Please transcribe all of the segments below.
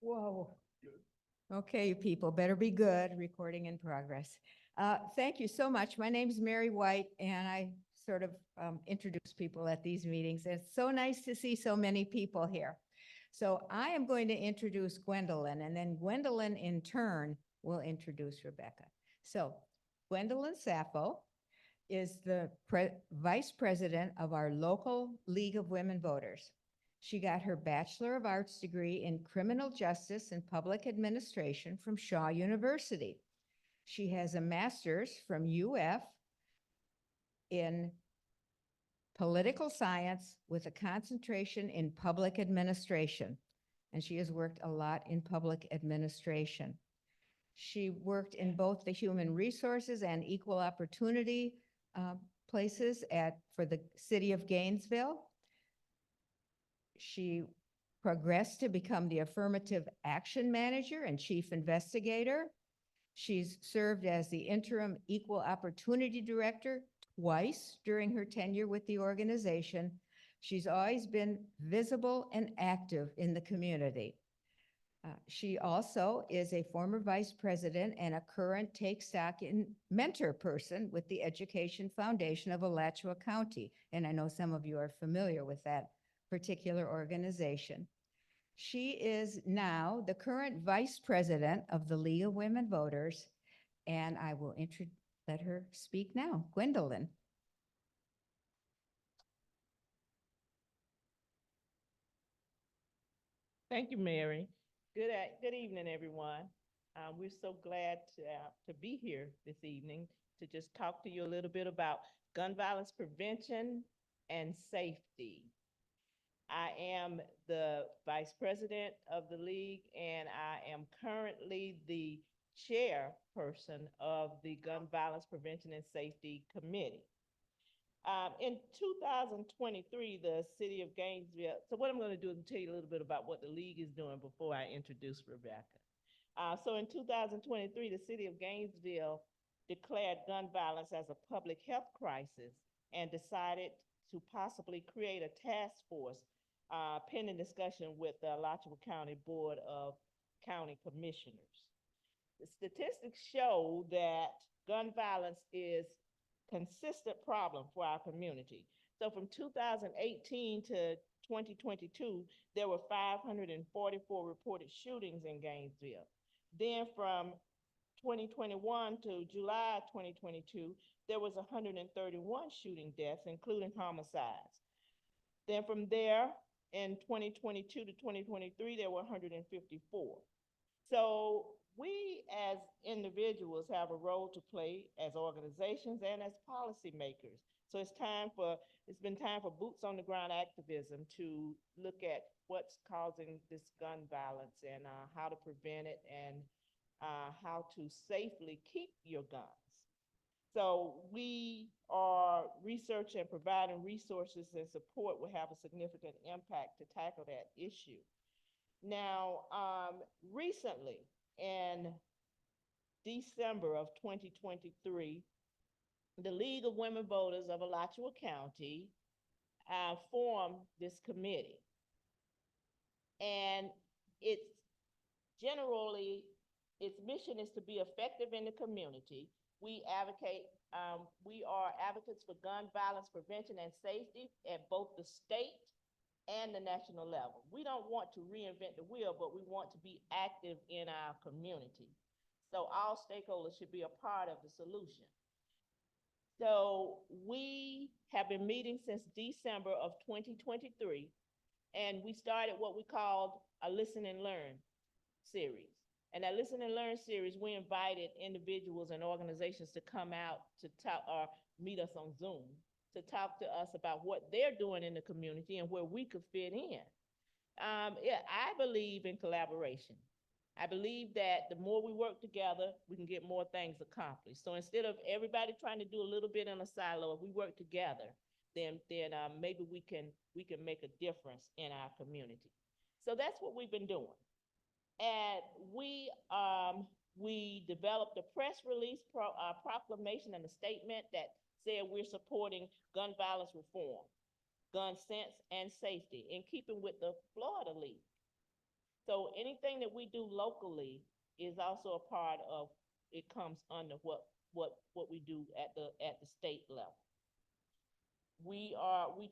Whoa. Okay, you people better be good. Recording in progress. Thank you so much. My name is Mary White, and I sort of introduce people at these meetings. It's so nice to see so many people here. So I am going to introduce Gwendolyn, and then Gwendolyn in turn will introduce Rebecca. So Gwendolyn Sappho is the vice president of our local League of Women Voters. She got her Bachelor of Arts degree in Criminal Justice and Public Administration from Shaw University. She has a master's from UF in Political Science with a concentration in Public Administration. And she has worked a lot in public administration. She worked in both the human resources and equal opportunity places for the city of Gainesville. She progressed to become the affirmative action manager and chief investigator. She's served as the interim equal opportunity director twice during her tenure with the organization. She's always been visible and active in the community. She also is a former vice president and a current take stock in mentor person with the Education Foundation of Alachua County. And I know some of you are familiar with that particular organization. She is now the current vice president of the League of Women Voters, and I will let her speak now. Gwendolyn. Thank you, Mary. Good evening, everyone. We're so glad to be here this evening to just talk to you a little bit about gun violence prevention and safety. I am the vice president of the league, and I am currently the chairperson of the Gun Violence Prevention and Safety Committee. In 2023, the city of Gainesville, so what I'm going to do is tell you a little bit about what the league is doing before I introduce Rebecca. So in 2023, the city of Gainesville declared gun violence as a public health crisis and decided to possibly create a task force pending discussion with the Alachua County Board of County Commissioners. The statistics show that gun violence is consistent problem for our community. So from 2018 to 2022, there were 544 reported shootings in Gainesville. Then from 2021 to July 2022, there was 131 shooting deaths, including homicides. Then from there, in 2022 to 2023, there were 154. So we as individuals have a role to play as organizations and as policymakers. So it's been time for boots on the ground activism to look at what's causing this gun violence and how to prevent it and how to safely keep your guns. So we are researching and providing resources and support will have a significant impact to tackle that issue. Now, recently in December of 2023, the League of Women Voters of Alachua County formed this committee. And its mission is to be effective in the community. We are advocates for gun violence prevention and safety at both the state and the national level. We don't want to reinvent the wheel, but we want to be active in our community. So all stakeholders should be a part of the solution. So we have been meeting since December of 2023, and we started what we called a Listen and Learn series. And that Listen and Learn series, we invited individuals and organizations to come out to talk or meet us on Zoom to talk to us about what they're doing in the community and where we could fit in. I believe in collaboration. I believe that the more we work together, we can get more things accomplished. So instead of everybody trying to do a little bit in a silo, if we work together, then maybe we can make a difference in our community. So that's what we've been doing. And we developed a press release proclamation and a statement that said we're supporting gun violence reform, gun sense, and safety in keeping with the Florida League. So anything that we do locally is also a part of, it comes under what we do at the state level. We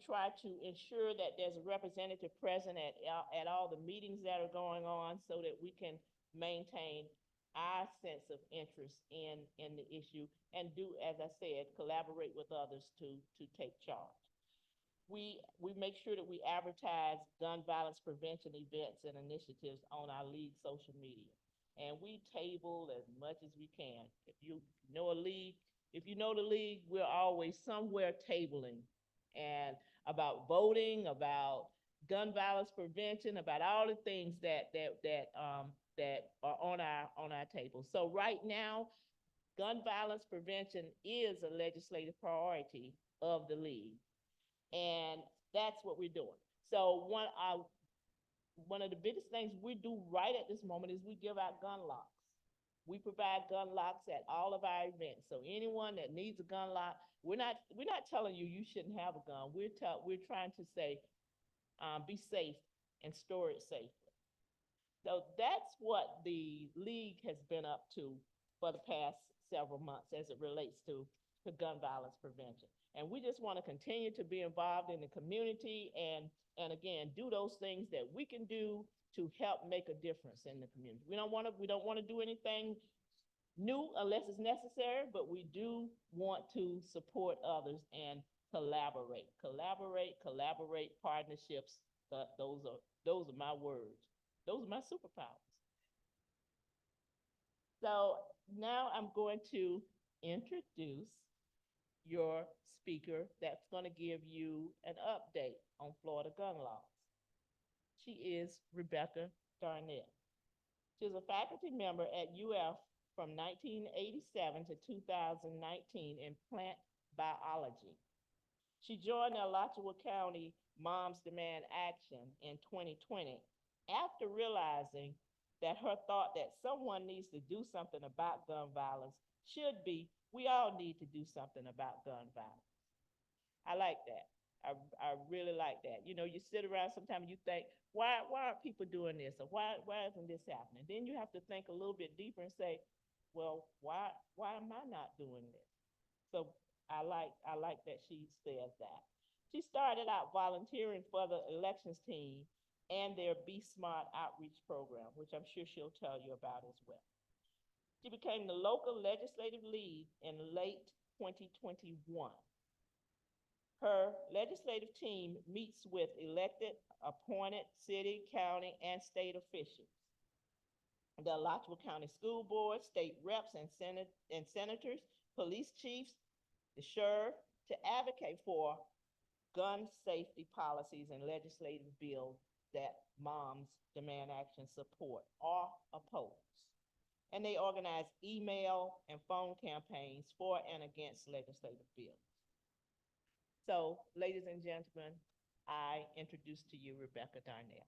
try to ensure that there's a representative present at all the meetings that are going on so that we can maintain our sense of interest in the issue and do, as I said, collaborate with others to take charge. We make sure that we advertise gun violence prevention events and initiatives on our league social media. And we table as much as we can. If you know a league, if you know the league, we're always somewhere tabling and about voting, about gun violence prevention, about all the things that are on our table. So right now, gun violence prevention is a legislative priority of the league. And that's what we're doing. So one of the biggest things we do right at this moment is we give out gun locks. We provide gun locks at all of our events. So anyone that needs a gun lock, we're not telling you you shouldn't have a gun. We're trying to say, be safe and store it safely. So that's what the league has been up to for the past several months as it relates to gun violence prevention. And we just want to continue to be involved in the community and again, do those things that we can do to help make a difference in the community. We don't want to do anything new unless it's necessary, but we do want to support others and collaborate, partnerships. Those are my words. Those are my superpowers. So now I'm going to introduce your speaker that's going to give you an update on Florida gun laws. She is Rebecca Darnell. She was a faculty member at UF from 1987 to 2019 in plant biology. She joined the Alachua County Moms Demand Action in 2020 after realizing that her thought that someone needs to do something about gun violence should be, we all need to do something about gun violence. I like that. I really like that. You know, you sit around sometimes you think, why aren't people doing this? Or why isn't this happening? Then you have to think a little bit deeper and say, well, why am I not doing this? So I like that she says that. She started out volunteering for the elections team and their Be Smart outreach program, which I'm sure she'll tell you about as well. She became the local legislative lead in late 2021. Her legislative team meets with elected, appointed city, county, and state officials, the Alachua County School Board, state reps and senators, police chiefs, the sheriff, to advocate for gun safety policies and legislative bills that Moms Demand Action support or oppose. And they organize email and phone campaigns for and against legislative bills. So, ladies and gentlemen, I introduce to you Rebecca Darnell.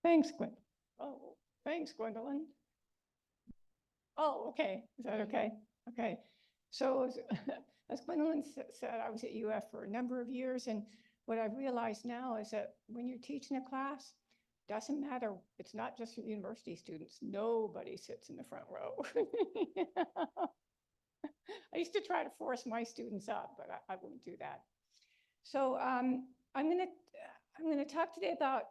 Thanks, Gwen. Oh, thanks, Gwendolyn. Oh, okay. Is that okay? Okay. So as Gwendolyn said, I was at UF for a number of years, and what I've realized now is that when you're teaching a class, doesn't matter. It's not just for university students. Nobody sits in the front row. I used to try to force my students up, but I won't do that. So I'm gonna talk today about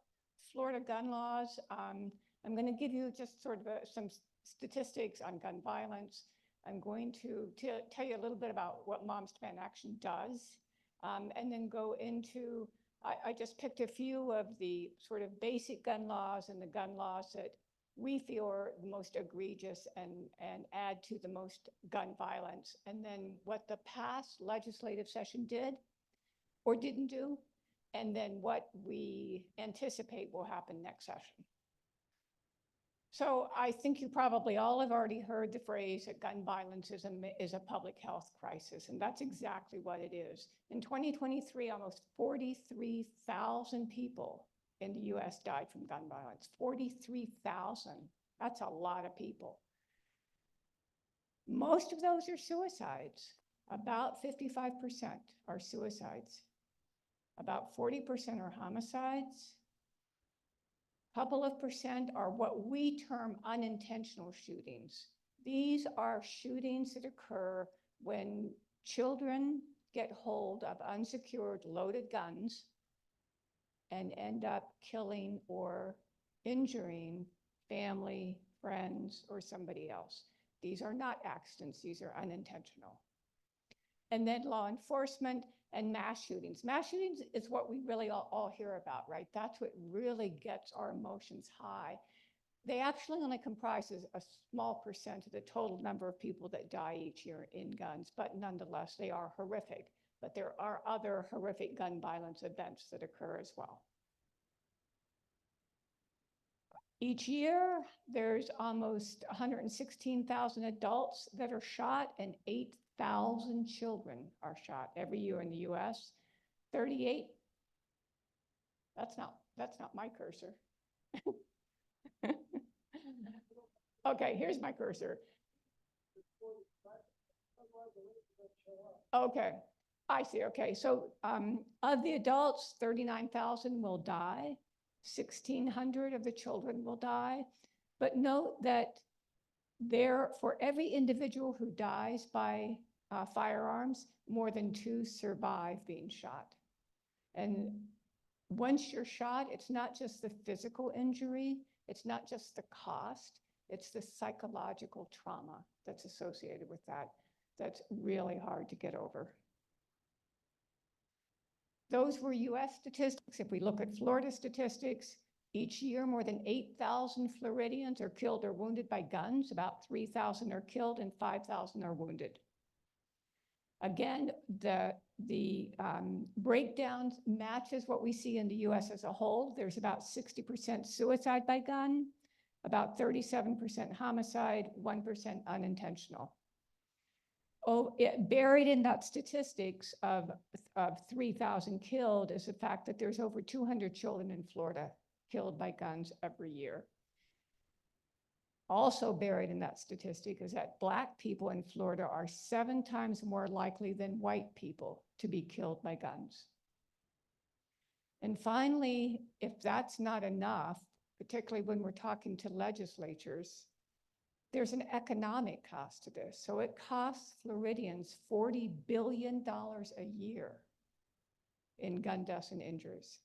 Florida gun laws. I'm going to give you just sort of some statistics on gun violence. I'm going to tell you a little bit about what Moms Demand Action does, and then go into, I just picked a few of the sort of basic gun laws and the gun laws that we feel are the most egregious and add to the most gun violence, and then what the past legislative session did or didn't do, and then what we anticipate will happen next session. So I think you probably all have already heard the phrase that gun violence is a public health crisis, and that's exactly what it is. In 2023, almost 43,000 people in the US died from gun violence. 43,000, that's a lot of people. Most of those are suicides. About 55% are suicides. About 40% are homicides. Couple of percent are what we term unintentional shootings. These are shootings that occur when children get hold of unsecured loaded guns and end up killing or injuring family, friends, or somebody else. These are not accidents, these are unintentional. And then law enforcement and mass shootings. Mass shootings is what we really all hear about, right? That's what really gets our emotions high. They actually only comprise a small percent of the total number of people that die each year in guns, but nonetheless, they are horrific. But there are other horrific gun violence events that occur as well. Each year, there's almost 116,000 adults that are shot and 8,000 children are shot every year in the US. 38, that's not my cursor. Okay, here's my cursor. Okay, I see, okay. So of the adults, 39,000 will die. 1,600 of the children will die. But note that for every individual who dies by firearms, more than 2 survive being shot. And once you're shot, it's not just the physical injury, it's not just the cost, it's the psychological trauma that's associated with that. That's really hard to get over. Those were US statistics. If we look at Florida statistics, each year more than 8,000 Floridians are killed or wounded by guns. About 3,000 are killed and 5,000 are wounded. Again, the breakdown matches what we see in the US as a whole. There's about 60% suicide by gun, about 37% homicide, 1% unintentional. Buried in that statistics of 3,000 killed is the fact that there's over 200 children in Florida killed by guns every year. Also buried in that statistic is that Black people in Florida are 7 times more likely than white people to be killed by guns. And finally, if that's not enough, particularly when we're talking to legislatures, there's an economic cost to this. So it costs Floridians $40 billion a year in gun deaths and injuries.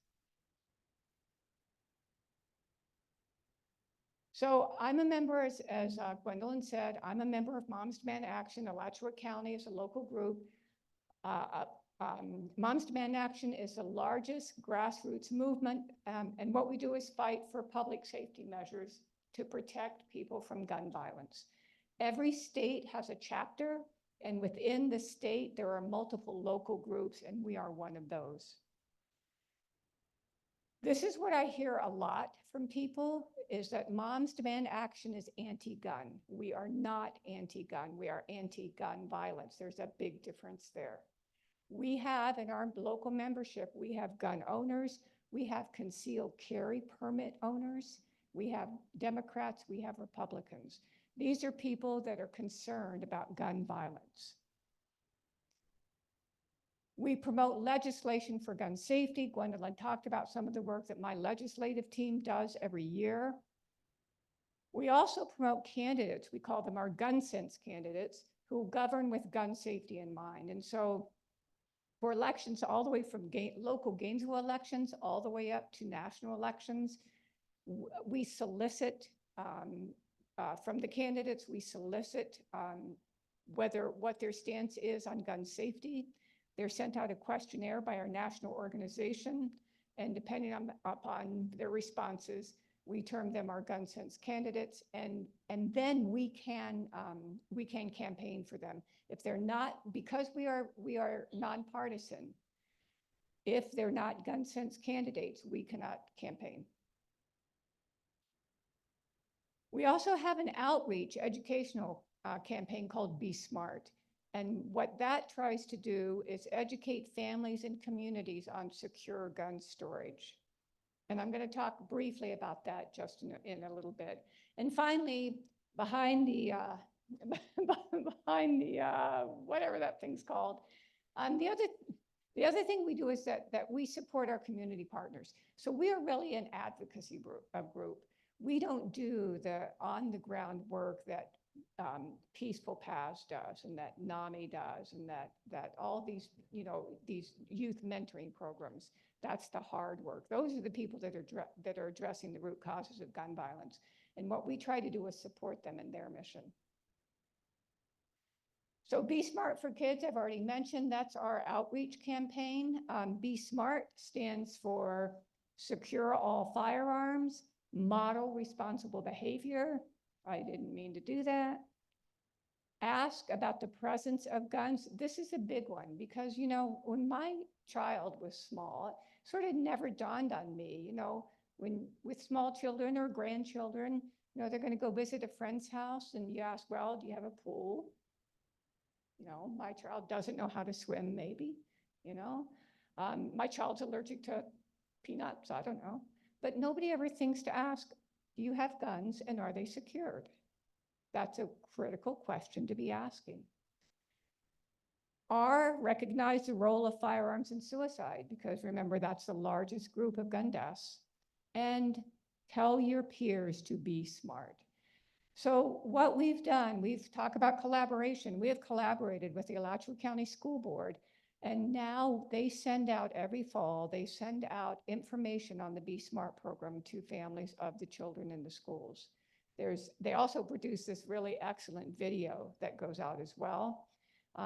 So I'm a member, as Gwendolyn said, I'm a member of Moms Demand Action. Alachua County is a local group. Moms Demand Action is the largest grassroots movement. And what we do is fight for public safety measures to protect people from gun violence. Every state has a chapter, and within the state, there are multiple local groups, and we are one of those. This is what I hear a lot from people, is that Moms Demand Action is anti-gun. We are not anti-gun, we are anti-gun violence. There's a big difference there. We have in our local membership, we have gun owners, we have concealed carry permit owners, we have Democrats, we have Republicans. These are people that are concerned about gun violence. We promote legislation for gun safety. Gwendolyn talked about some of the work that my legislative team does every year. We also promote candidates. We call them our gun sense candidates, who govern with gun safety in mind. And so for elections, all the way from local Gainesville elections, all the way up to national elections, we solicit from the candidates, we solicit what their stance is on gun safety. They're sent out a questionnaire by our national organization, and depending upon their responses, we term them our gun sense candidates, and then we can campaign for them. If they're not, because we are nonpartisan, if they're not gun sense candidates, we cannot campaign. We also have an outreach educational campaign called Be Smart. And what that tries to do is educate families and communities on secure gun storage. And I'm going to talk briefly about that just in a little bit. And finally, behind the whatever that thing's called, The other thing we do is that we support our community partners. So we are really an advocacy group. We don't do the on-the-ground work that Peaceful Paths does and that NAMI does and that all these, these youth mentoring programs. That's the hard work. Those are the people that are addressing the root causes of gun violence. And what we try to do is support them in their mission. So Be Smart for Kids, I've already mentioned, that's our outreach campaign. Be Smart stands for Secure All Firearms, Model Responsible Behavior. I didn't mean to do that. Ask about the presence of guns. This is a big one because, when my child was small, it sort of never dawned on me, when with small children or grandchildren, they're going to go visit a friend's house and you ask, well, do you have a pool? My child doesn't know how to swim, maybe, my child's allergic to peanuts, I don't know. But nobody ever thinks to ask, do you have guns and are they secured? That's a critical question to be asking. Recognize the role of firearms in suicide, because remember, that's the largest group of gun deaths. And tell your peers to be smart. So what we've done, we've talked about collaboration. We have collaborated with the Alachua County School Board, and now they send out every fall, they send out information on the Be Smart program to families of the children in the schools. They also produce this really excellent video that goes out as well.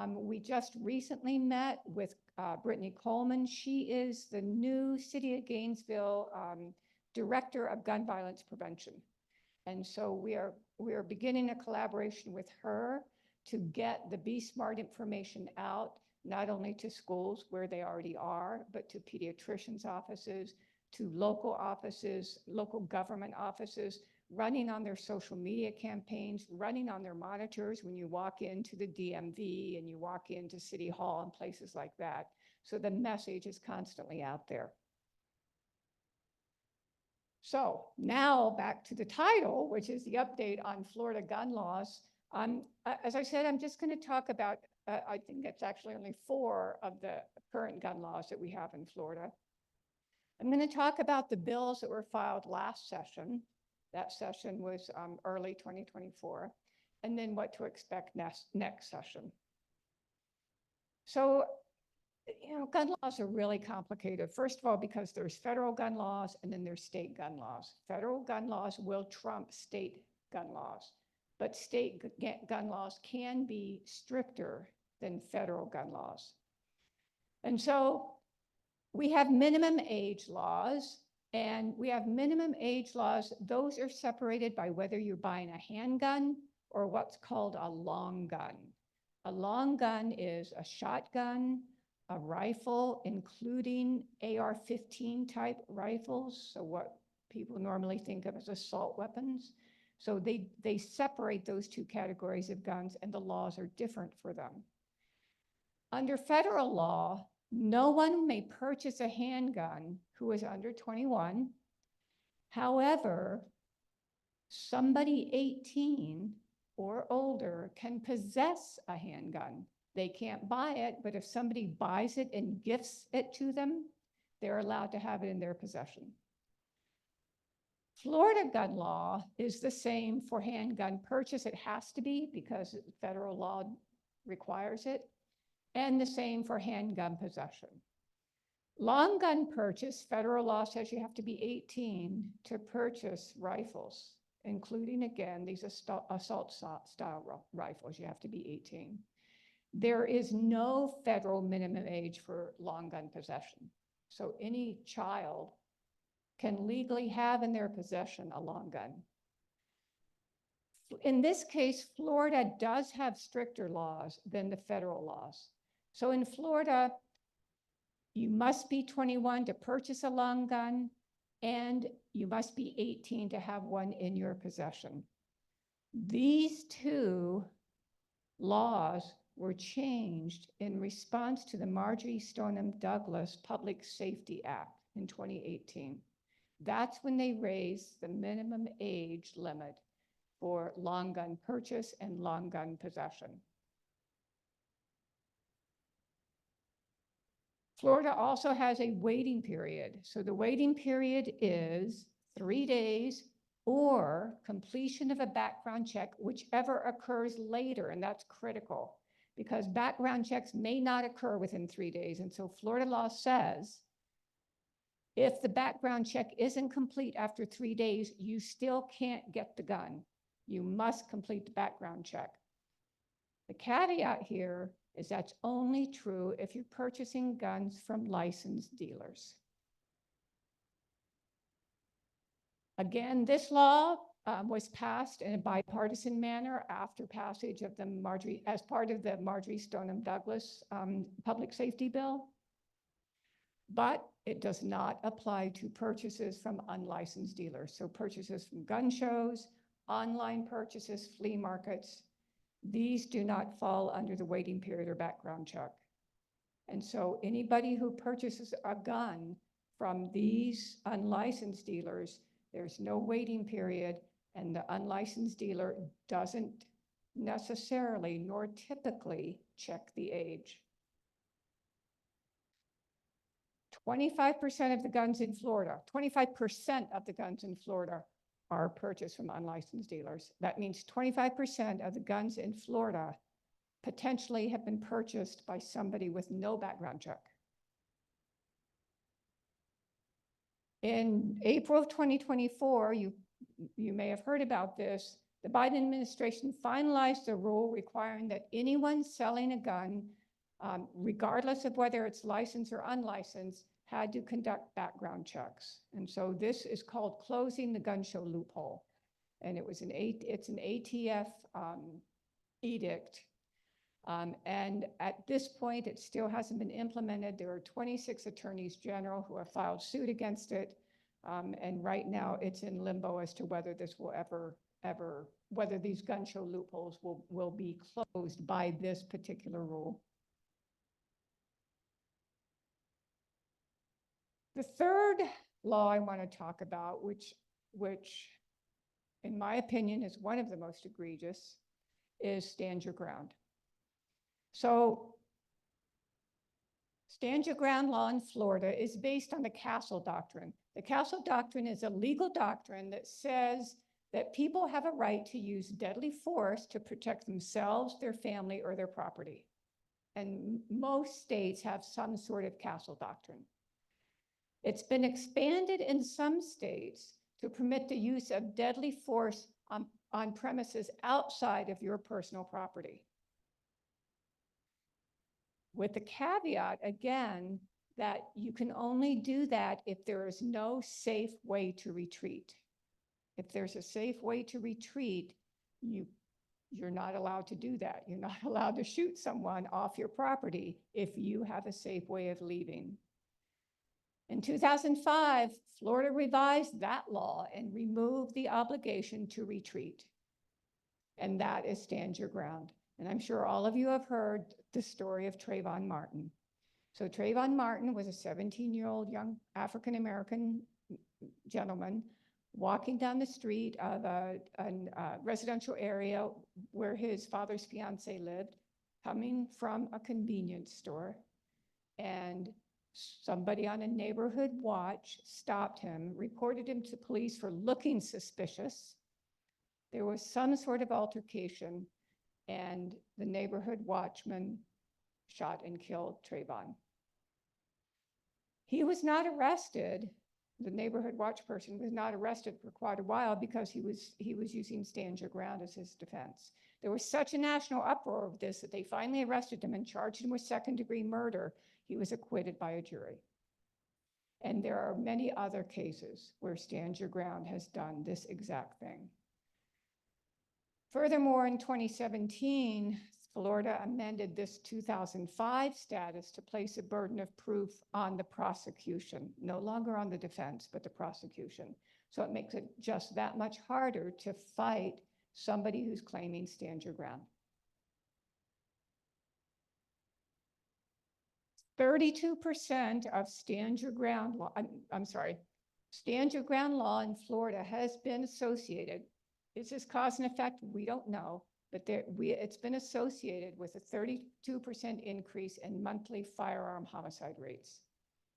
We just recently met with Brittany Coleman. She is the new City of Gainesville Director of Gun Violence Prevention. And so we are beginning a collaboration with her to get the Be Smart information out, not only to schools where they already are, but to pediatricians' offices, to local offices, local government offices, running on their social media campaigns, running on their monitors when you walk into the DMV and you walk into City Hall and places like that. So the message is constantly out there. So now back to the title, which is the update on Florida gun laws. As I said, I'm just going to talk about, I think it's actually only 4 of the current gun laws that we have in Florida. I'm going to talk about the bills that were filed last session. That session was early 2024, and then what to expect next session. So, gun laws are really complicated. First of all, because there's federal gun laws and then there's state gun laws. Federal gun laws will trump state gun laws, but state gun laws can be stricter than federal gun laws. And so we have minimum age laws, and we have minimum age laws. Those are separated by whether you're buying a handgun or what's called a long gun. A long gun is a shotgun, a rifle, including AR-15 type rifles, so what people normally think of as assault weapons. So they separate those 2 categories of guns, and the laws are different for them. Under federal law, no one may purchase a handgun who is under 21. However, somebody 18 or older can possess a handgun. They can't buy it, but if somebody buys it and gifts it to them, they're allowed to have it in their possession. Florida gun law is the same for handgun purchase. It has to be because federal law requires it, and the same for handgun possession. Long gun purchase, federal law says you have to be 18 to purchase rifles, including, again, these assault style rifles. You have to be 18. There is no federal minimum age for long gun possession. So any child can legally have in their possession a long gun. In this case, Florida does have stricter laws than the federal laws. So in Florida, you must be 21 to purchase a long gun, and you must be 18 to have one in your possession. These 2 laws were changed in response to the Marjorie Stoneman Douglas Public Safety Act in 2018. That's when they raised the minimum age limit for long gun purchase and long gun possession. Florida also has a waiting period. So the waiting period is 3 days or completion of a background check, whichever occurs later, and that's critical because background checks may not occur within 3 days. And so Florida law says if the background check isn't complete after 3 days, you still can't get the gun. You must complete the background check. The caveat here is that's only true if you're purchasing guns from licensed dealers. Again, this law was passed in a bipartisan manner after passage of as part of the Marjorie Stoneman Douglas public safety bill. But it does not apply to purchases from unlicensed dealers. So purchases from gun shows, online purchases, flea markets, these do not fall under the waiting period or background check. And so anybody who purchases a gun from these unlicensed dealers, there's no waiting period, and the unlicensed dealer doesn't necessarily nor typically check the age. 25% of the guns in Florida, 25% of the guns in Florida are purchased from unlicensed dealers. That means 25% of the guns in Florida potentially have been purchased by somebody with no background check. In April of 2024, you may have heard about this, the Biden administration finalized a rule requiring that anyone selling a gun, regardless of whether it's licensed or unlicensed, had to conduct background checks. And so this is called closing the gun show loophole. And it's an ATF edict. And at this point, it still hasn't been implemented. There are 26 attorneys general who have filed suit against it. And right now it's in limbo as to whether this will whether these gun show loopholes will be closed by this particular rule. The third law I want to talk about, which in my opinion is one of the most egregious, is stand your ground. So stand your ground law in Florida is based on the Castle Doctrine. The Castle Doctrine is a legal doctrine that says that people have a right to use deadly force to protect themselves, their family, or their property. And most states have some sort of Castle Doctrine. It's been expanded in some states to permit the use of deadly force on premises outside of your personal property. With the caveat, again, that you can only do that if there is no safe way to retreat. If there's a safe way to retreat, you're not allowed to do that. You're not allowed to shoot someone off your property if you have a safe way of leaving. In 2005, Florida revised that law and removed the obligation to retreat. And that is stand your ground. And I'm sure all of you have heard the story of Trayvon Martin. So Trayvon Martin was a 17-year-old young African-American gentleman walking down the street of a residential area where his father's fiance lived, coming from a convenience store. And somebody on a neighborhood watch stopped him, reported him to police for looking suspicious. There was some sort of altercation, and the neighborhood watchman shot and killed Trayvon. He was not arrested. The neighborhood watch person was not arrested for quite a while because he was using stand your ground as his defense. There was such a national uproar of this that they finally arrested him and charged him with second-degree murder. He was acquitted by a jury. And there are many other cases where stand your ground has done this exact thing. Furthermore, in 2017, Florida amended this 2005 status to place a burden of proof on the prosecution, no longer on the defense, but the prosecution. So it makes it just that much harder to fight somebody who's claiming stand your ground. 32% of stand your ground law, stand your ground law in Florida has been associated. Is this cause and effect? We don't know, but it's been associated with a 32% increase in monthly firearm homicide rates.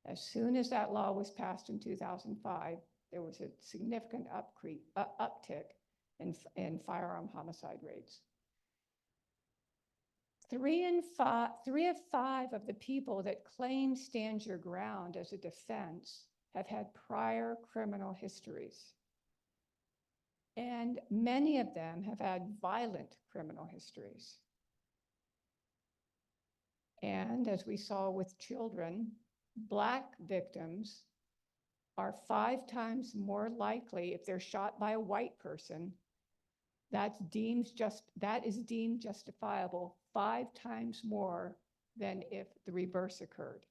As soon as that law was passed in 2005, there was a significant uptick in firearm homicide rates. 3 of 5 of the people that claim stand your ground as a defense have had prior criminal histories. And many of them have had violent criminal histories. And as we saw with children, Black victims are 5 times more likely, if they're shot by a white person, that is deemed justifiable 5 times more than if the reverse occurred,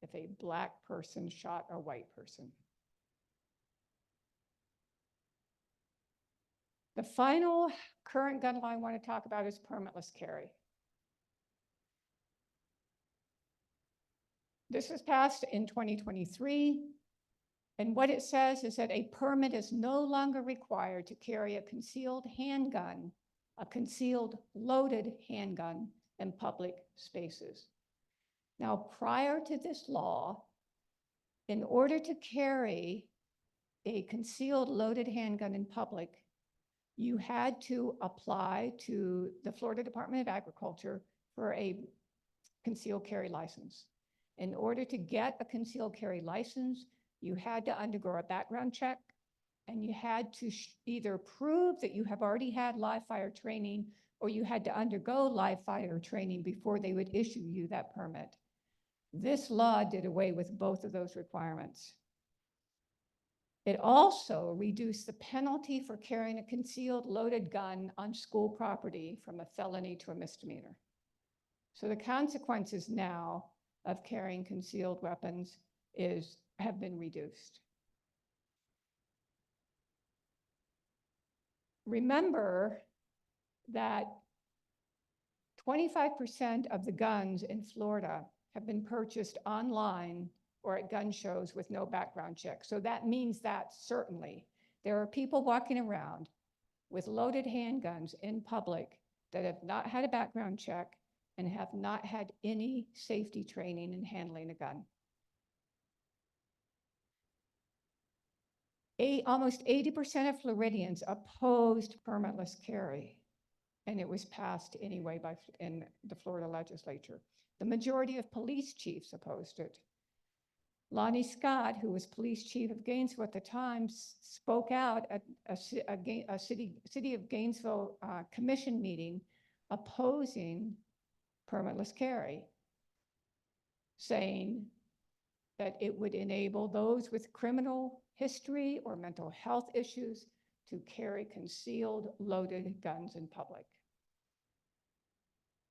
if a Black person shot a white person. The final current gun law I want to talk about is permitless carry. This was passed in 2023. And what it says is that a permit is no longer required to carry a concealed handgun, a concealed loaded handgun in public spaces. Now, prior to this law, in order to carry a concealed loaded handgun in public, you had to apply to the Florida Department of Agriculture for a concealed carry license. In order to get a concealed carry license, you had to undergo a background check, and you had to either prove that you have already had live fire training, or you had to undergo live fire training before they would issue you that permit. This law did away with both of those requirements. It also reduced the penalty for carrying a concealed loaded gun on school property from a felony to a misdemeanor. So the consequences now of carrying concealed weapons have been reduced. Remember that 25% of the guns in Florida have been purchased online or at gun shows with no background check. So that means that certainly there are people walking around with loaded handguns in public that have not had a background check and have not had any safety training in handling a gun. Almost 80% of Floridians opposed permitless carry, and it was passed anyway in the Florida legislature. The majority of police chiefs opposed it. Lonnie Scott, who was police chief of Gainesville at the time, spoke out at a City of Gainesville commission meeting opposing permitless carry, saying that it would enable those with criminal history or mental health issues to carry concealed loaded guns in public.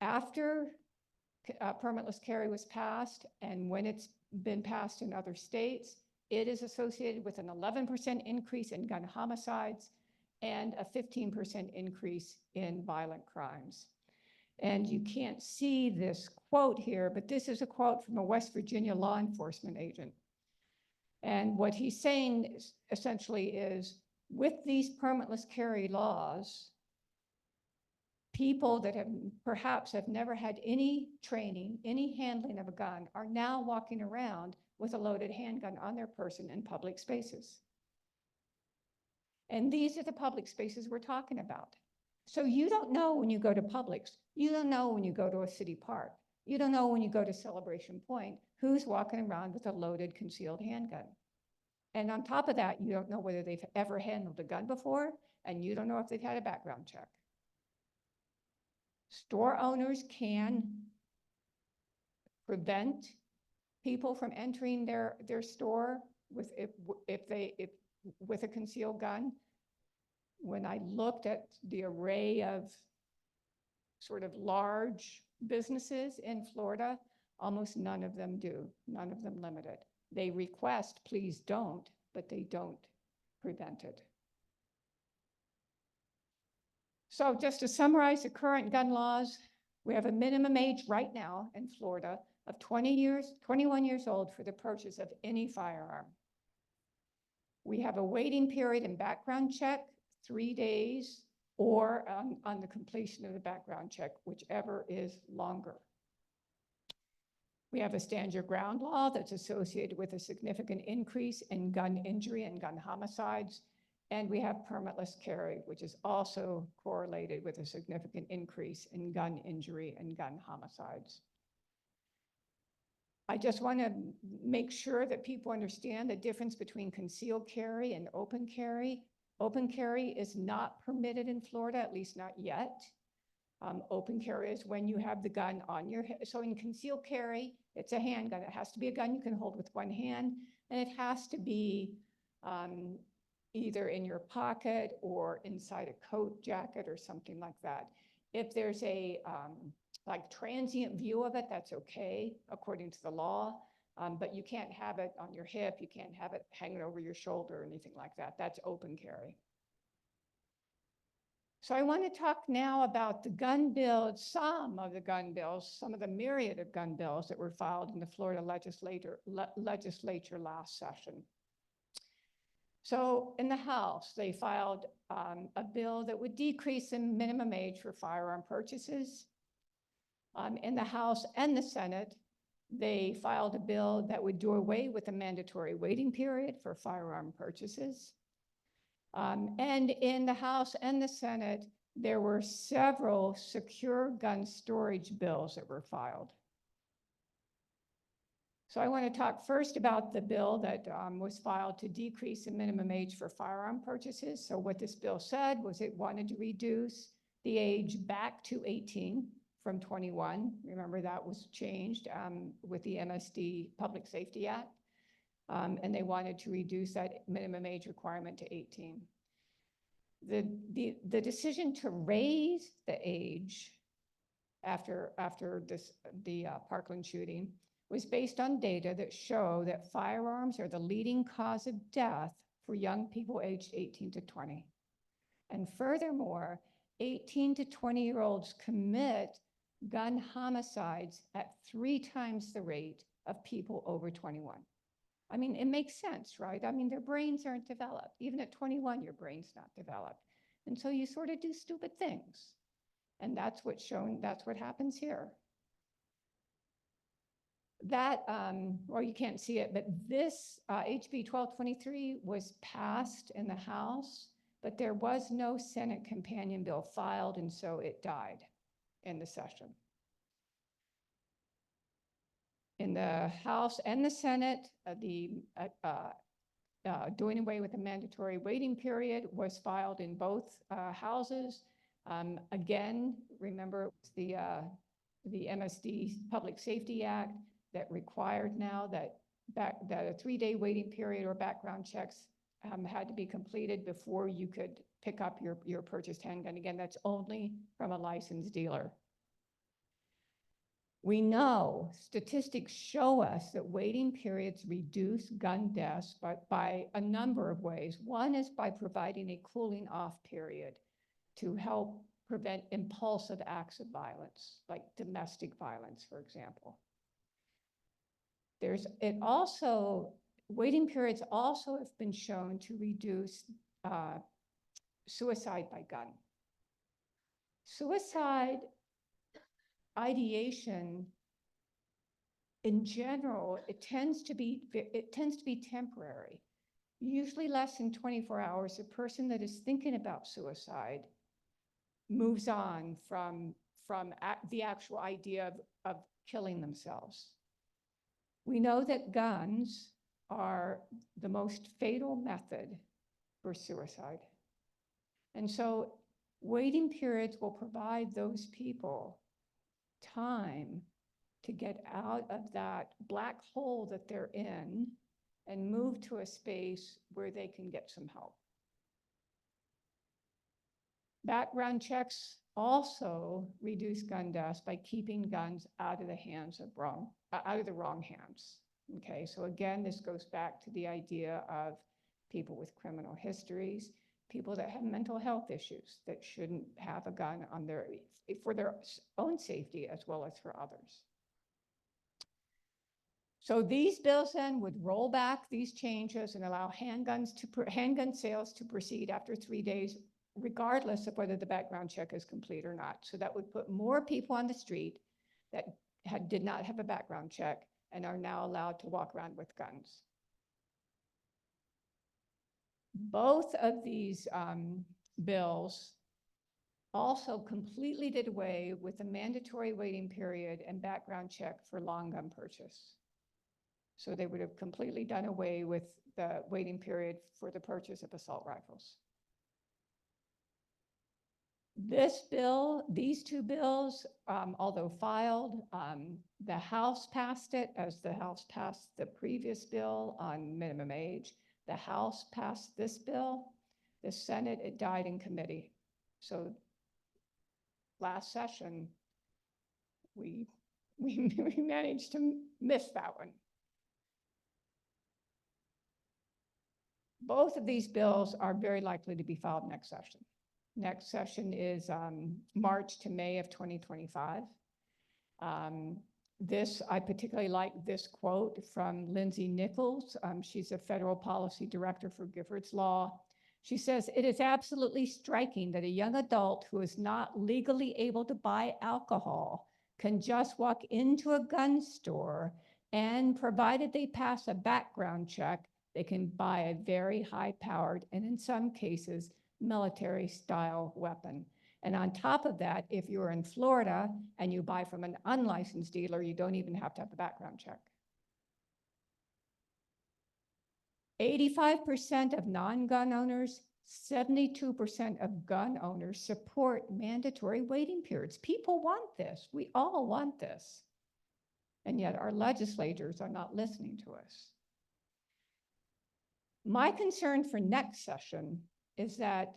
After permitless carry was passed, and when it's been passed in other states, it is associated with an 11% increase in gun homicides and a 15% increase in violent crimes. And you can't see this quote here, but this is a quote from a West Virginia law enforcement agent. And what he's saying essentially is, with these permitless carry laws, people that perhaps have never had any training, any handling of a gun, are now walking around with a loaded handgun on their person in public spaces. And these are the public spaces we're talking about. So you don't know when you go to Publix, you don't know when you go to a city park, you don't know when you go to Celebration Point, who's walking around with a loaded concealed handgun. And on top of that, you don't know whether they've ever handled a gun before, and you don't know if they've had a background check. Store owners can prevent people from entering their store with a concealed gun. When I looked at the array of sort of large businesses in Florida, almost none of them do. None of them limit it. They request, please don't, but they don't prevent it. So just to summarize the current gun laws, we have a minimum age right now in Florida of 21 years old for the purchase of any firearm. We have a waiting period and background check, 3 days or on the completion of the background check, whichever is longer. We have a stand your ground law that's associated with a significant increase in gun injury and gun homicides. And we have permitless carry, which is also correlated with a significant increase in gun injury and gun homicides. I just want to make sure that people understand the difference between concealed carry and open carry. Open carry is not permitted in Florida, at least not yet. Open carry is when you have the gun on your hip. So in concealed carry, it's a handgun. It has to be a gun you can hold with one hand, and it has to be either in your pocket or inside a coat, jacket, or something like that. If there's a like transient view of it, that's okay, according to the law. But you can't have it on your hip. You can't have it hanging over your shoulder or anything like that. That's open carry. So I want to talk now about the gun bills, some of the gun bills, some of the myriad of gun bills that were filed in the Florida legislature last session. So in the House, they filed a bill that would decrease the minimum age for firearm purchases. In the House and the Senate, they filed a bill that would do away with a mandatory waiting period for firearm purchases. And in the House and the Senate, there were several secure gun storage bills that were filed. So I want to talk first about the bill that was filed to decrease the minimum age for firearm purchases. So what this bill said was it wanted to reduce the age back to 18 from 21. Remember, that was changed with the MSD Public Safety Act. And they wanted to reduce that minimum age requirement to 18. The decision to raise the age after the Parkland shooting was based on data that show that firearms are the leading cause of death for young people aged 18 to 20. And furthermore, 18 to 20-year-olds commit gun homicides at 3 times the rate of people over 21. I mean, it makes sense, right? I mean, their brains aren't developed. Even at 21, your brain's not developed. And so you sort of do stupid things. And that's what's shown, that's what happens here. That, or you can't see it, but this HB 1223 was passed in the House, but there was no Senate companion bill filed, and so it died in the session. In the House and the Senate, doing away with the mandatory waiting period was filed in both houses. Again, remember the MSD Public Safety Act that required now that a 3-day waiting period or background checks had to be completed before you could pick up your purchased handgun. Again, that's only from a licensed dealer. We know statistics show us that waiting periods reduce gun deaths by a number of ways. One is by providing a cooling off period to help prevent impulsive acts of violence, like domestic violence, for example. Waiting periods also have been shown to reduce suicide by gun. Suicide ideation, in general, it tends to be temporary. Usually less than 24 hours, a person that is thinking about suicide moves on from the actual idea of killing themselves. We know that guns are the most fatal method for suicide. And so waiting periods will provide those people time to get out of that black hole that they're in and move to a space where they can get some help. Background checks also reduce gun deaths by keeping guns out of the hands of out of the wrong hands. Okay, so again, this goes back to the idea of people with criminal histories, people that have mental health issues that shouldn't have a gun on for their own safety as well as for others. So these bills then would roll back these changes and allow handgun sales to proceed after 3 days regardless of whether the background check is complete or not. So that would put more people on the street that did not have a background check and are now allowed to walk around with guns. Both of these bills also completely did away with the mandatory waiting period and background check for long gun purchase. So they would have completely done away with the waiting period for the purchase of assault rifles. This bill, these two bills, although filed, the House passed it as the House passed the previous bill on minimum age. The House passed this bill. The Senate, it died in committee. So last session, we managed to miss that one. Both of these bills are very likely to be filed next session. Next session is March to May of 2025. I particularly like this quote from Lindsay Nichols. She's a federal policy director for Giffords Law. She says, "It is absolutely striking that a young adult who is not legally able to buy alcohol can just walk into a gun store and, provided they pass a background check, they can buy a very high-powered and in some cases military-style weapon. And on top of that, if you're in Florida and you buy from an unlicensed dealer, you don't even have to have a background check." 85% of non-gun owners, 72% of gun owners support mandatory waiting periods. People want this. We all want this. And yet our legislators are not listening to us. My concern for next session is that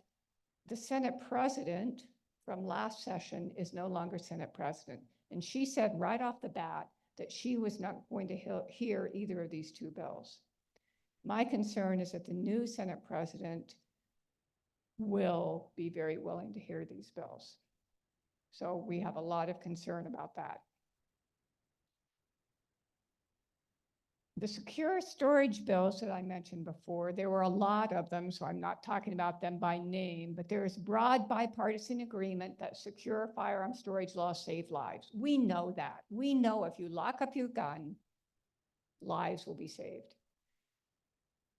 the Senate president from last session is no longer Senate president. And she said right off the bat that she was not going to hear either of these two bills. My concern is that the new Senate president will be very willing to hear these bills. So we have a lot of concern about that. The secure storage bills that I mentioned before, there were a lot of them, so I'm not talking about them by name, but there is broad bipartisan agreement that secure firearm storage laws save lives. We know that. We know if you lock up your gun, lives will be saved.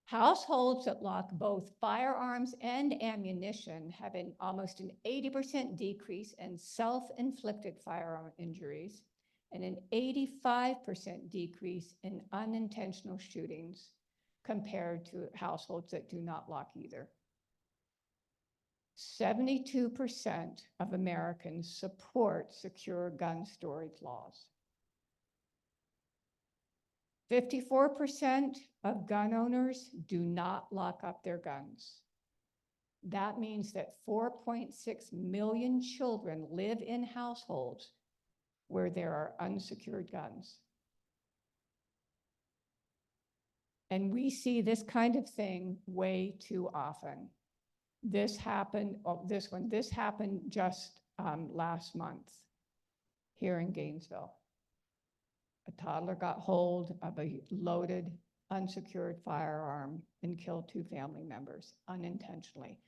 Households that lock both firearms and ammunition have almost an 80% decrease in self-inflicted firearm injuries and an 85% decrease in unintentional shootings compared to households that do not lock either. 72% of Americans support secure gun storage laws. 54% of gun owners do not lock up their guns. That means that 4.6 million children live in households where there are unsecured guns. And we see this kind of thing way too often. This happened just last month here in Gainesville. A toddler got hold of a loaded, unsecured firearm and killed 2 family members unintentionally.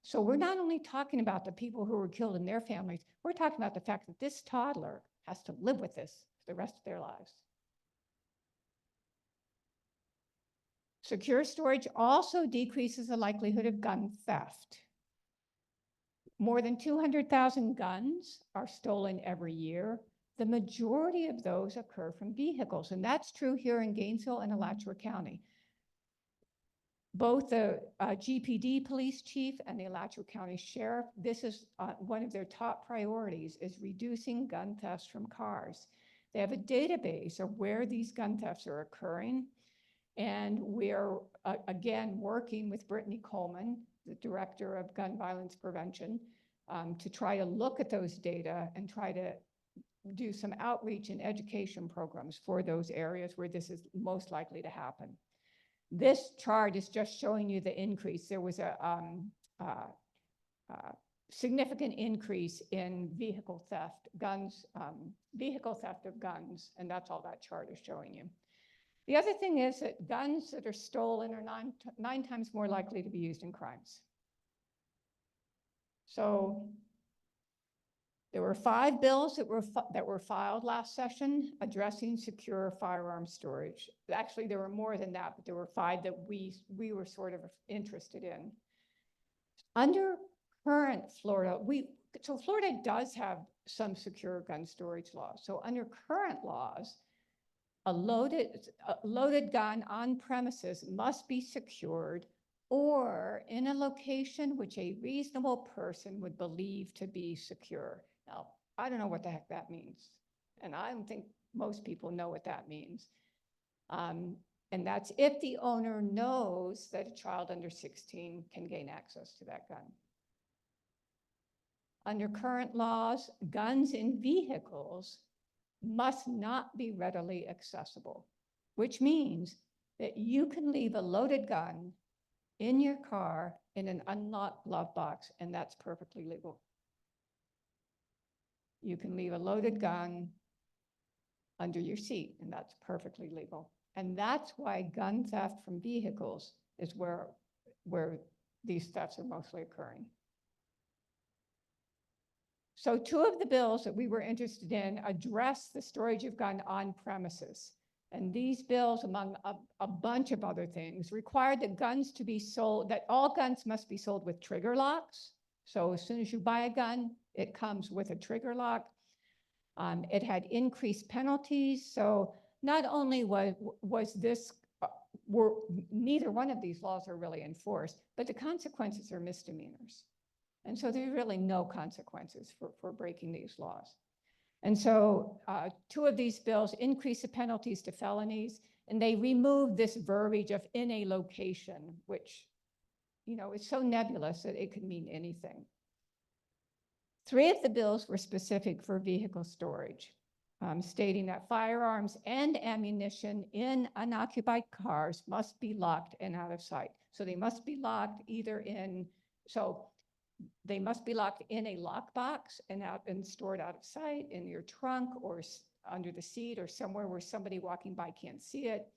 So we're not only talking about the people who were killed in their families, we're talking about the fact that this toddler has to live with this for the rest of their lives. Secure storage also decreases the likelihood of gun theft. More than 200,000 guns are stolen every year. The majority of those occur from vehicles, and that's true here in Gainesville and Alachua County. Both the GPD police chief and the Alachua County sheriff, this is one of their top priorities, is reducing gun thefts from cars. They have a database of where these gun thefts are occurring, and we're again working with Brittany Coleman, the director of gun violence prevention, to try to look at those data and try to do some outreach and education programs for those areas where this is most likely to happen. This chart is just showing you the increase. There was a significant increase in vehicle theft of guns, and that's all that chart is showing you. The other thing is that guns that are stolen are nine times more likely to be used in crimes. So there were 5 bills that were filed last session addressing secure firearm storage. Actually, there were more than that, but there were 5 that we were sort of interested in. Under current Florida, so Florida does have some secure gun storage laws. So under current laws, a loaded gun on premises must be secured or in a location which a reasonable person would believe to be secure. Now, I don't know what the heck that means. And I don't think most people know what that means. And that's if the owner knows that a child under 16 can gain access to that gun. Under current laws, guns in vehicles must not be readily accessible, which means that you can leave a loaded gun in your car in an unlocked glove box, and that's perfectly legal. You can leave a loaded gun under your seat, and that's perfectly legal. And that's why gun theft from vehicles is where these thefts are mostly occurring. So 2 of the bills that we were interested in address the storage of gun on premises. And these bills, among a bunch of other things, required that guns to be sold, that all guns must be sold with trigger locks. So as soon as you buy a gun, it comes with a trigger lock. It had increased penalties. So not only was this, neither one of these laws are really enforced, but the consequences are misdemeanors. And so there's really no consequences for breaking these laws. And so 2 of these bills increase the penalties to felonies, and they remove this verbiage of in a location, which, you know, is so nebulous that it could mean anything. 3 of the bills were specific for vehicle storage, stating that firearms and ammunition in unoccupied cars must be locked and out of sight. So they must be locked either in, they must be locked in a lockbox and stored out of sight in your trunk or under the seat or somewhere where somebody walking by can't see it,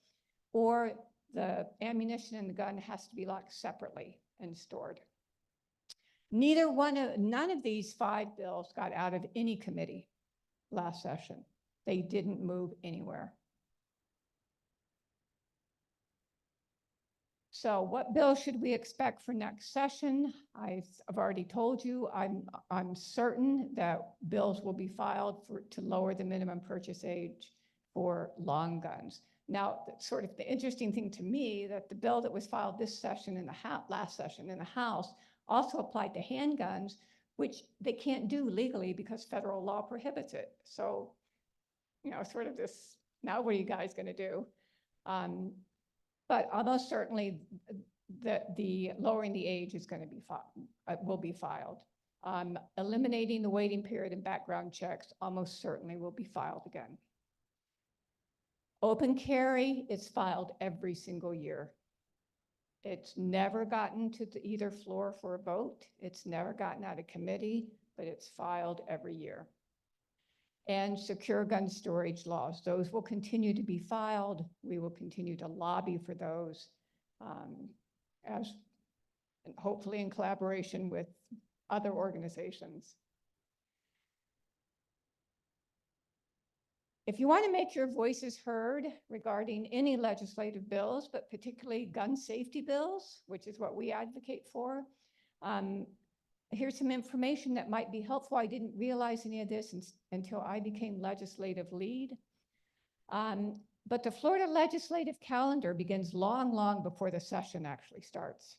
or the ammunition in the gun has to be locked separately and stored. None of these 5 bills got out of any committee last session. They didn't move anywhere. So what bill should we expect for next session? I've already told you, I'm certain that bills will be filed to lower the minimum purchase age for long guns. Now, sort of the interesting thing to me that the bill that was filed this session in the last session in the House also applied to handguns, which they can't do legally because federal law prohibits it. So, you know, sort of this, now what are you guys going to do? But almost certainly the lowering the age is going to be will be filed. Eliminating the waiting period and background checks almost certainly will be filed again. Open carry is filed every single year. It's never gotten to either floor for a vote. It's never gotten out of committee, but it's filed every year. And secure gun storage laws, those will continue to be filed. We will continue to lobby for those and hopefully in collaboration with other organizations. If you want to make your voices heard regarding any legislative bills, but particularly gun safety bills, which is what we advocate for, here's some information that might be helpful. I didn't realize any of this until I became legislative lead. But the Florida legislative calendar begins long before the session actually starts.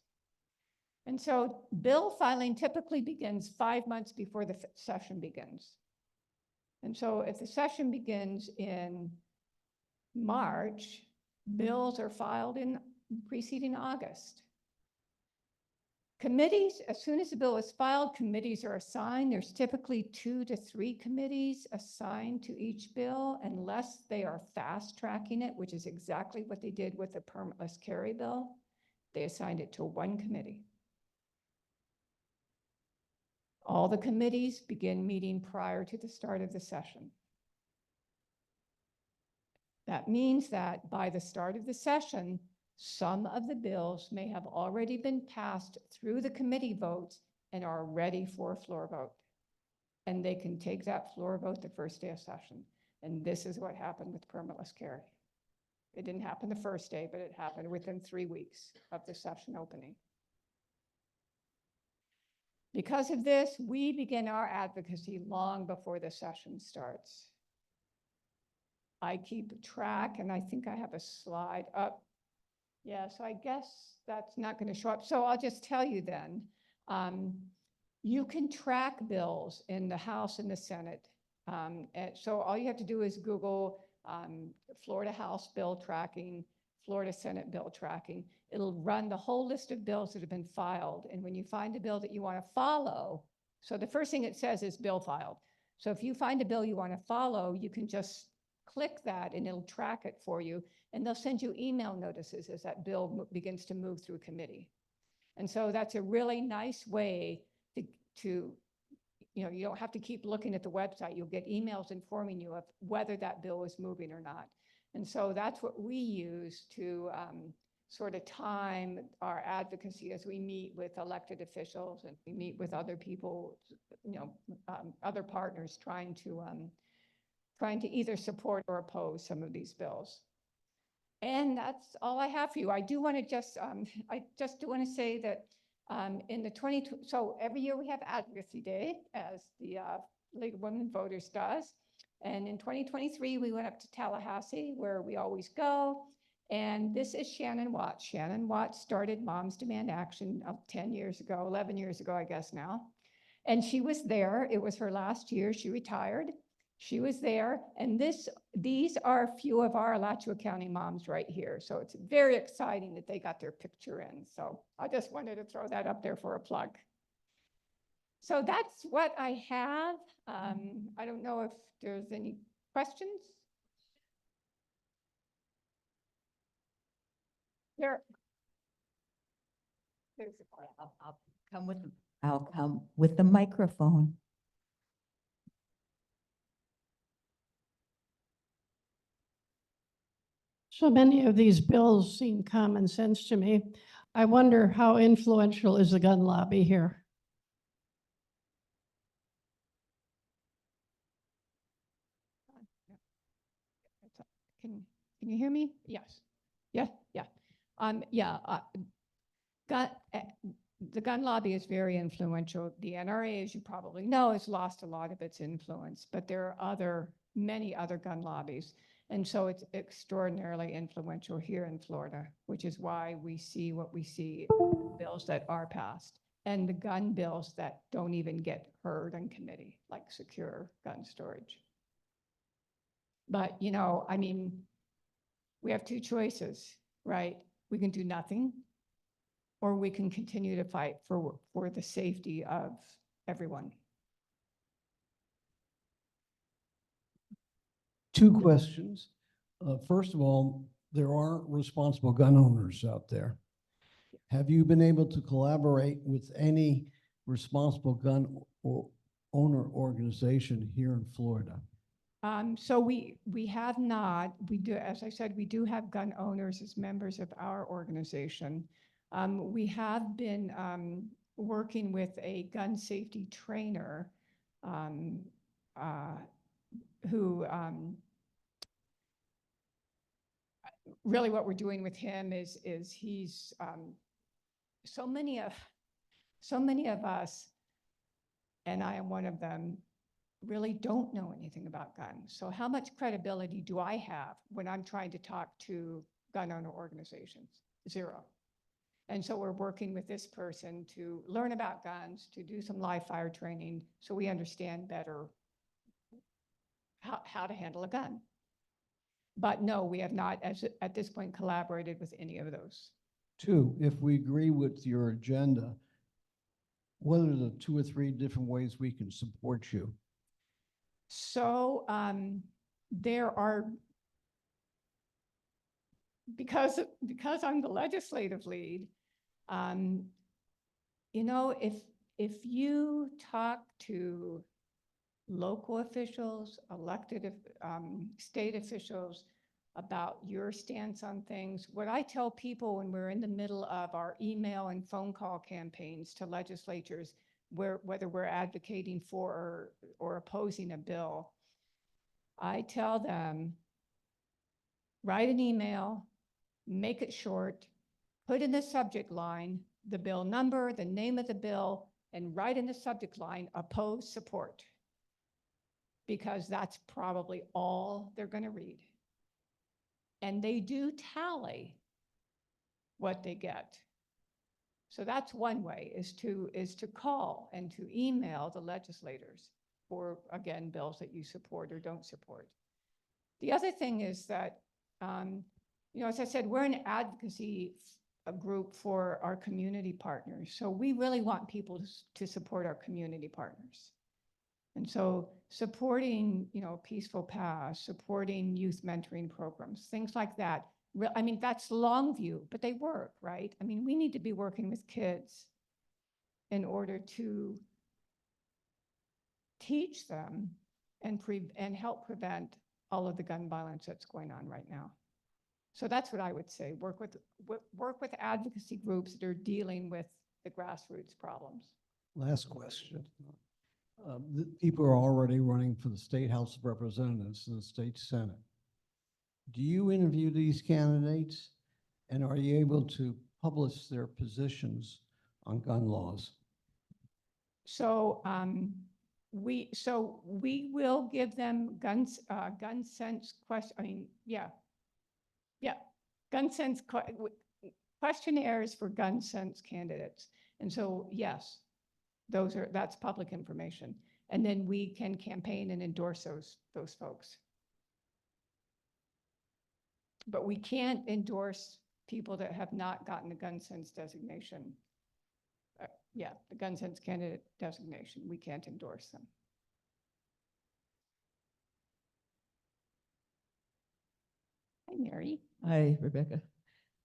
And so bill filing typically begins 5 months before the session begins. And so if the session begins in March, bills are filed in preceding August. Committees, as soon as the bill is filed, committees are assigned. There's typically 2 to 3 committees assigned to each bill, unless they are fast tracking it, which is exactly what they did with the permitless carry bill. They assigned it to 1 committee. All the committees begin meeting prior to the start of the session. That means that by the start of the session, some of the bills may have already been passed through the committee votes and are ready for a floor vote. And they can take that floor vote the first day of session. And this is what happened with permitless carry. It didn't happen the first day, but it happened within 3 weeks of the session opening. Because of this, we begin our advocacy long before the session starts. I keep track, and I think I have a slide up. Yeah, so I guess that's not going to show up. So I'll just tell you then, you can track bills in the House and the Senate. And so all you have to do is Google Florida House bill tracking, Florida Senate bill tracking. It'll run the whole list of bills that have been filed. And when you find a bill that you want to follow, so the first thing it says is bill filed. So if you find a bill you want to follow, you can just click that and it'll track it for you. And they'll send you email notices as that bill begins to move through committee. And so that's a really nice way to you don't have to keep looking at the website. You'll get emails informing you of whether that bill is moving or not. And so that's what we use to sort of time our advocacy as we meet with elected officials and we meet with other people, other partners trying to either support or oppose some of these bills. And that's all I have for you. I do want to I just do want to say that in the so every year we have Advocacy Day, as the League of Women Voters does. And in 2023, we went up to Tallahassee, where we always go. And this is Shannon Watts. Shannon Watts started Moms Demand Action 10 years ago, 11 years ago, I guess now. And she was there. It was her last year. She retired. She was there. And these are a few of our Alachua County moms right here. So it's very exciting that they got their picture in. So I just wanted to throw that up there for a plug. So that's what I have. I don't know if there's any questions. There's I'll come with the microphone. So many of these bills seem common sense to me. I wonder how influential is the gun lobby here? Can you hear me? Yes. Yeah. The gun lobby is very influential. The NRA, as you probably know, has lost a lot of its influence, but there are many other gun lobbies. And so it's extraordinarily influential here in Florida, which is why we see what we see in bills that are passed and the gun bills that don't even get heard in committee, like secure gun storage. But, I mean, we have two choices, right? We can do nothing, or we can continue to fight for the safety of everyone. Two questions. First of all, there are responsible gun owners out there. Have you been able to collaborate with any responsible gun owner organization here in Florida? So we have not. We do, as I said, we do have gun owners as members of our organization. We have been working with a gun safety trainer who really what we're doing with him is he's so many of us, and I am one of them, really don't know anything about guns. So how much credibility do I have when I'm trying to talk to gun owner organizations? Zero. And so we're working with this person to learn about guns, to do some live fire training so we understand better how to handle a gun. But no, we have not, at this point, collaborated with any of those. Two, if we agree with your agenda, what are the 2 or 3 different ways we can support you? So there are, because I'm the legislative lead, if you talk to local officials, elected state officials about your stance on things, what I tell people when we're in the middle of our email and phone call campaigns to legislatures, whether we're advocating for or opposing a bill, I tell them, write an email, make it short, put in the subject line the bill number, the name of the bill, and write in the subject line, oppose, support. Because that's probably all they're going to read. And they do tally what they get. So that's one way, is to call and to email the legislators for, again, bills that you support or don't support. The other thing is that, as I said, we're an advocacy group for our community partners. So we really want people to support our community partners. And so supporting, Peaceful Pass, supporting youth mentoring programs, things like that. I mean, that's long view, but they work, right? I mean, we need to be working with kids in order to teach them and help prevent all of the gun violence that's going on right now. So that's what I would say. Work with advocacy groups that are dealing with the grassroots problems. Last question. The people are already running for the State House of Representatives and the State Senate. Do you interview these candidates, and are you able to publish their positions on gun laws? So we will give them gun sense gun sense questionnaires for gun sense candidates. And so, yes, that's public information. And then we can campaign and endorse those folks. But we can't endorse people that have not gotten the gun sense designation. The gun sense candidate designation, we can't endorse them. Hi, Mary. Hi, Rebecca.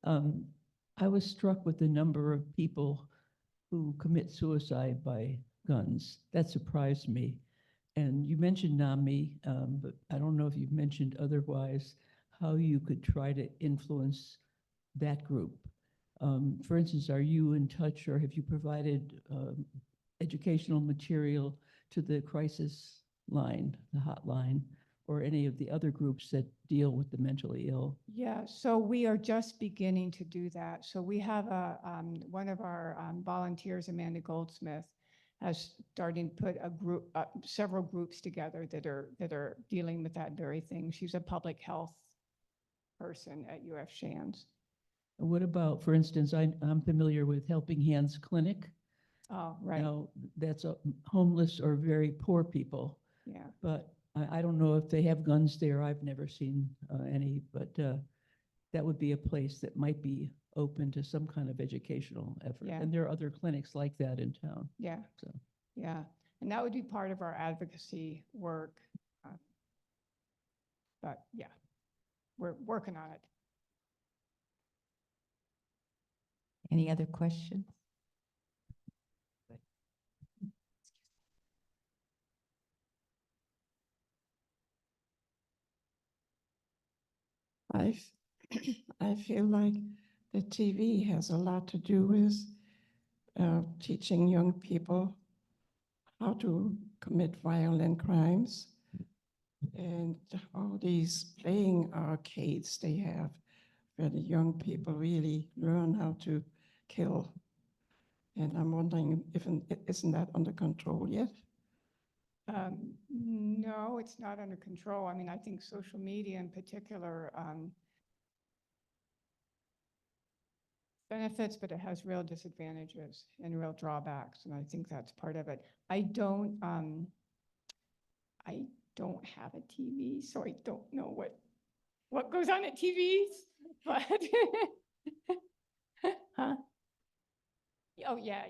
I was struck with the number of people who commit suicide by guns. That surprised me. And you mentioned NAMI, but I don't know if you've mentioned otherwise how you could try to influence that group. For instance, are you in touch, or have you provided educational material to the crisis line, the hotline, or any of the other groups that deal with the mentally ill? Yeah, so we are just beginning to do that. So we have one of our volunteers, Amanda Goldsmith, has starting to put several groups together that are dealing with that very thing. She's a public health person at UF Shands. What about, for instance, I'm familiar with Helping Hands Clinic. Oh, right. Now, that's homeless or very poor people, Yeah. but I don't know if they have guns there. I've never seen any, but that would be a place that might be open to some kind of educational effort. Yeah. And there are other clinics like that in town. Yeah. So. Yeah. And that would be part of our advocacy work. But yeah, we're working on it. Any other questions? I feel like the TV has a lot to do with teaching young people how to commit violent crimes, and all these playing arcades they have where the young people really learn how to kill. And I'm wondering if isn't that under control yet? No, it's not under control. I mean, I think social media in particular benefits, but it has real disadvantages and real drawbacks, and I think that's part of it. I don't have a TV, so I don't know what goes on at TVs, but huh? Oh yeah.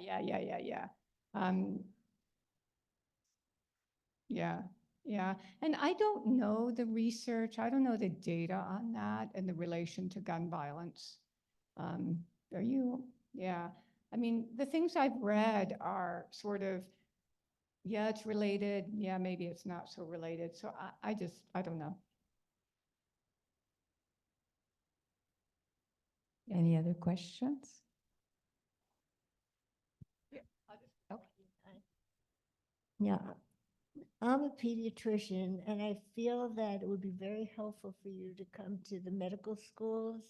Yeah. And I don't know the research. I don't know the data on that and the relation to gun violence. Are you? Yeah. I mean, the things I've read are sort of, yeah, it's related. Yeah, maybe it's not so related. So I don't know. Any other questions? Yeah, I'm a pediatrician, and I feel that it would be very helpful for you to come to the medical schools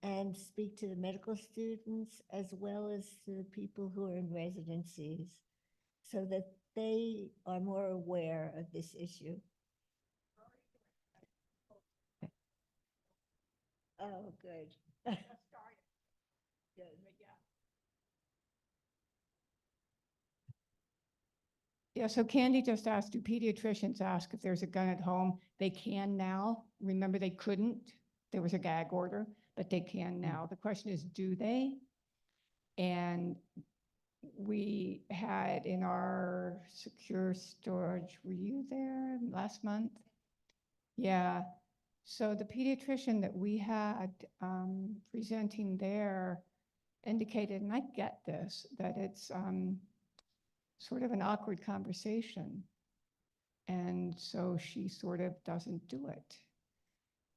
and speak to the medical students as well as to the people who are in residencies so that they are more aware of this issue. Oh, good. Good. Yeah, so Candy just asked, do pediatricians ask if there's a gun at home? They can now. Remember, they couldn't. There was a gag order, but they can now. The question is, do they? And we had in our secure storage, were you there last month? Yeah. So the pediatrician that we had presenting there indicated, and I get this, that it's sort of an awkward conversation. And so she sort of doesn't do it.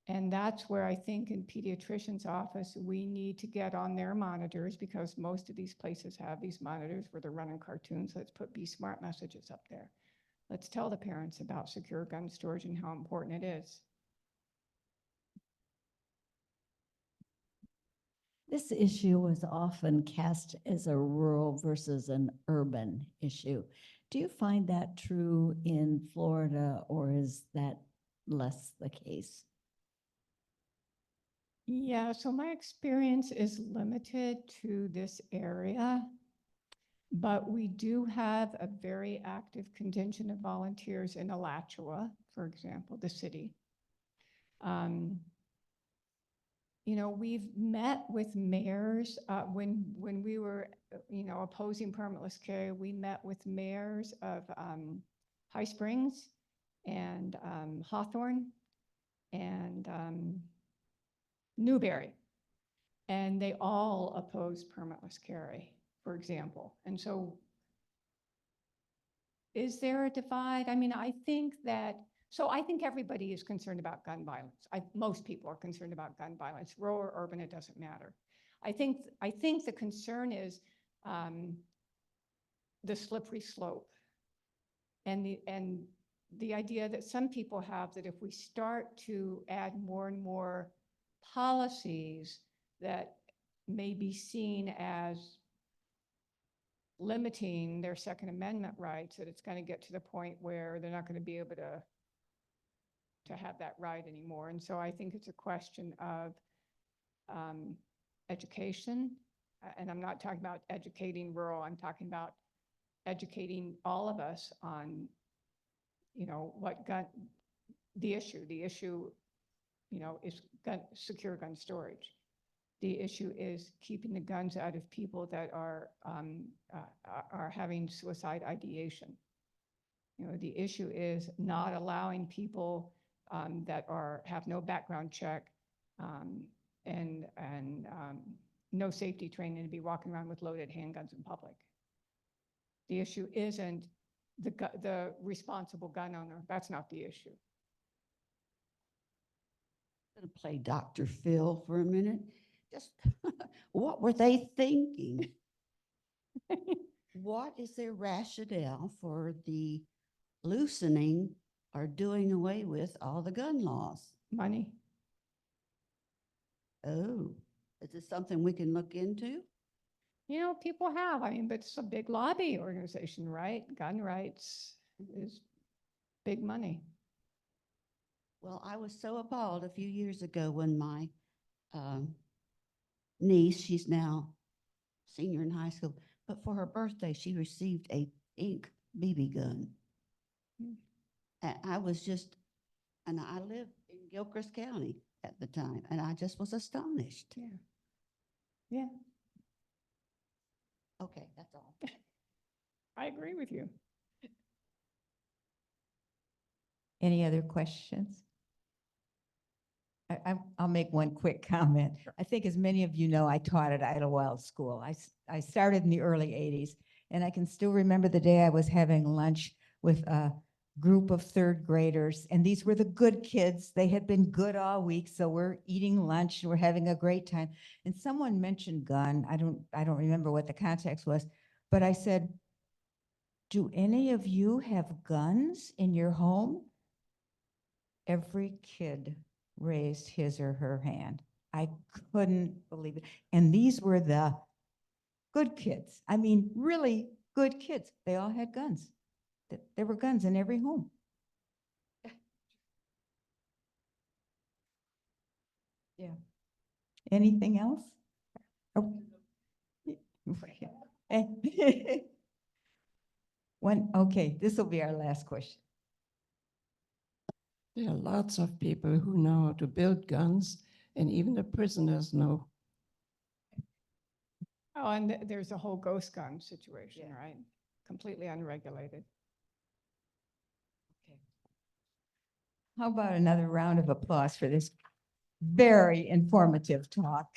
And that's where I think in pediatrician's office, we need to get on their monitors because most of these places have these monitors where they're running cartoons. Let's put Be Smart messages up there. Let's tell the parents about secure gun storage and how important it is. This issue is often cast as a rural versus an urban issue. Do you find that true in Florida, or is that less the case? Yeah, so my experience is limited to this area, but we do have a very active contingent of volunteers in Alachua, for example, the city. You know, we've met with mayors when we were, opposing permitless carry. We met with mayors of High Springs and Hawthorne and Newberry, and they all oppose permitless carry, for example. And so, is there a divide? I mean, I think everybody is concerned about gun violence. Most people are concerned about gun violence, rural or urban, it doesn't matter. I think the concern is the slippery slope and the idea that some people have that if we start to add more and more policies that may be seen as limiting their Second Amendment rights, that it's going to get to the point where they're not going to be able to have that right anymore. And so I think it's a question of education. And I'm not talking about educating rural, I'm talking about educating all of us on, what the issue, is secure gun storage. The issue is keeping the guns out of people that are having suicide ideation. The issue is not allowing people that have no background check and no safety training to be walking around with loaded handguns in public. The issue isn't the responsible gun owner. That's not the issue. I'm going to play Dr. Phil for a minute. Just what were they thinking? What is their rationale for the loosening or doing away with all the gun laws? Money. Oh, is this something we can look into? People have, but it's a big lobby organization, right? Gun rights is big money. Well, I was so appalled a few years ago when my niece, she's now senior in high school, but for her birthday, she received a pink BB gun. And I lived in Gilchrist County at the time, and I just was astonished. Yeah. Yeah, Okay, that's all. I agree with you. Any other questions? I'll make one quick comment. I think as many of you know, I taught at Idlewild School. I started in the early 80s, and I can still remember the day I was having lunch with a group of third graders, and these were the good kids. They had been good all week, so we're eating lunch and we're having a great time. And someone mentioned gun. I don't remember what the context was, but I said, Do any of you have guns in your home? Every kid raised his or her hand. I couldn't believe it. And these were the good kids. I mean, really good kids. They all had guns. There were guns in every home. Yeah. Anything else? Oh. Okay, this will be our last question. There are lots of people who know how to build guns, and even the prisoners know. Oh, and there's a whole ghost gun situation, Yeah. right? Completely unregulated. Okay. How about another round of applause for this very informative talk?